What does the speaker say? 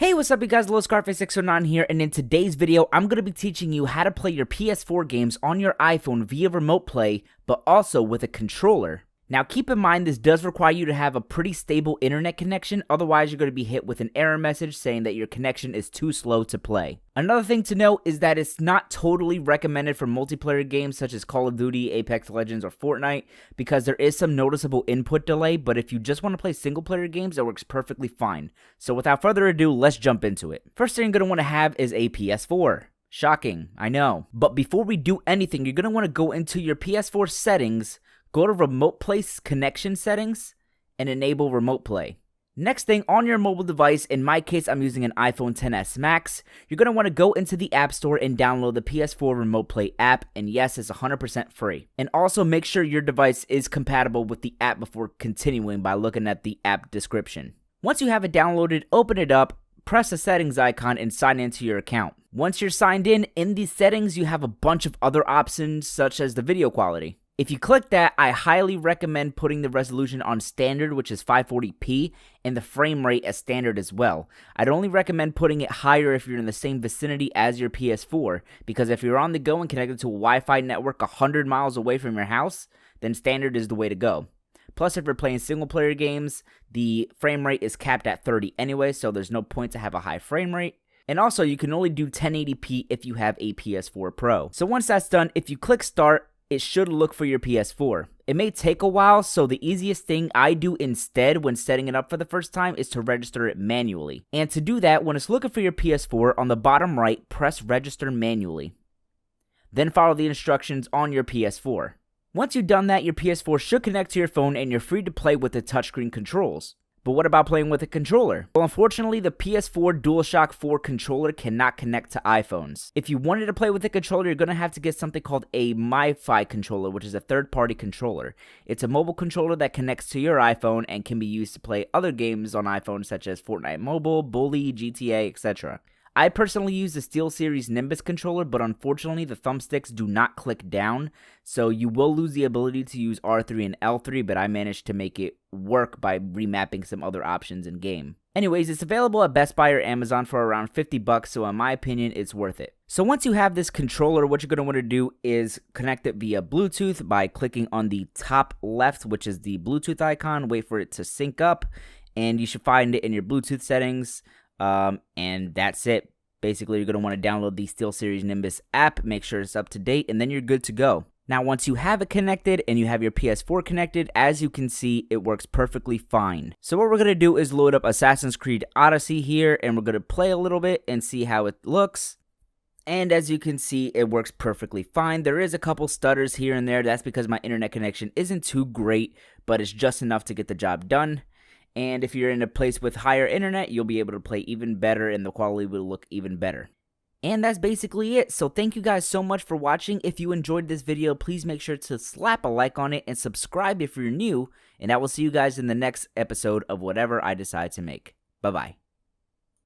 Hey, what's up you guys, Little Scarface 609 here, and in today's video, I'm going to be teaching you how to play your PS4 games on your iPhone via remote play, but also with a controller. Now keep in mind this does require you to have a pretty stable internet connection, otherwise you're going to be hit with an error message saying that your connection is too slow to play. Another thing to note is that it's not totally recommended for multiplayer games such as Call of Duty, Apex Legends, or Fortnite because there is some noticeable input delay, but if you just want to play single player games, it works perfectly fine. So without further ado, let's jump into it. First thing you're going to want to have is a PS4. Shocking, I know. But before we do anything, you're going to want to go into your PS4 settings, go to Remote Play Connection Settings, and enable Remote Play. Next thing, on your mobile device, in my case I'm using an iPhone XS Max, you're going to want to go into the App Store and download the PS4 Remote Play app, and yes, it's 100% free. And also make sure your device is compatible with the app before continuing by looking at the app description. Once you have it downloaded, open it up, press the settings icon, and sign into your account. Once you're signed in the settings you have a bunch of other options such as the video quality. If you click that, I highly recommend putting the resolution on standard, which is 540p, and the frame rate as standard as well. I'd only recommend putting it higher if you're in the same vicinity as your PS4, because if you're on the go and connected to a Wi-Fi network 100 miles away from your house, then standard is the way to go. Plus, if you're playing single player games, the frame rate is capped at 30 anyway, so there's no point to have a high frame rate. And also, you can only do 1080p if you have a PS4 Pro. So once that's done, if you click start, it should look for your PS4. It may take a while, so the easiest thing I do instead when setting it up for the first time is to register it manually. And to do that, when it's looking for your PS4, on the bottom right, press register manually. Then follow the instructions on your PS4. Once you've done that, your PS4 should connect to your phone and you're free to play with the touchscreen controls. But what about playing with a controller? Well, unfortunately, the PS4 DualShock 4 controller cannot connect to iPhones. If you wanted to play with a controller, you're going to have to get something called a MiFi controller, which is a third-party controller. It's a mobile controller that connects to your iPhone and can be used to play other games on iPhone such as Fortnite Mobile, Bully, GTA, etc. I personally use the SteelSeries Nimbus controller, but unfortunately the thumbsticks do not click down, so you will lose the ability to use R3 and L3, but I managed to make it work by remapping some other options in game. Anyways, it's available at Best Buy or Amazon for around $50, so in my opinion, it's worth it. So once you have this controller, what you're going to want to do is connect it via Bluetooth by clicking on the top left, which is the Bluetooth icon, wait for it to sync up, and you should find it in your Bluetooth settings. And that's it. Basically, you're going to want to download the SteelSeries Nimbus app, make sure it's up to date, and then you're good to go. Now, once you have it connected and you have your PS4 connected, as you can see, it works perfectly fine. So what we're going to do is load up Assassin's Creed Odyssey here, and we're going to play a little bit and see how it looks. And as you can see, it works perfectly fine. There is a couple stutters here and there. That's because my internet connection isn't too great, but it's just enough to get the job done. And if you're in a place with higher internet, you'll be able to play even better and the quality will look even better. And that's basically it. So thank you guys so much for watching. If you enjoyed this video, please make sure to slap a like on it and subscribe if you're new. And I will see you guys in the next episode of whatever I decide to make. Bye-bye.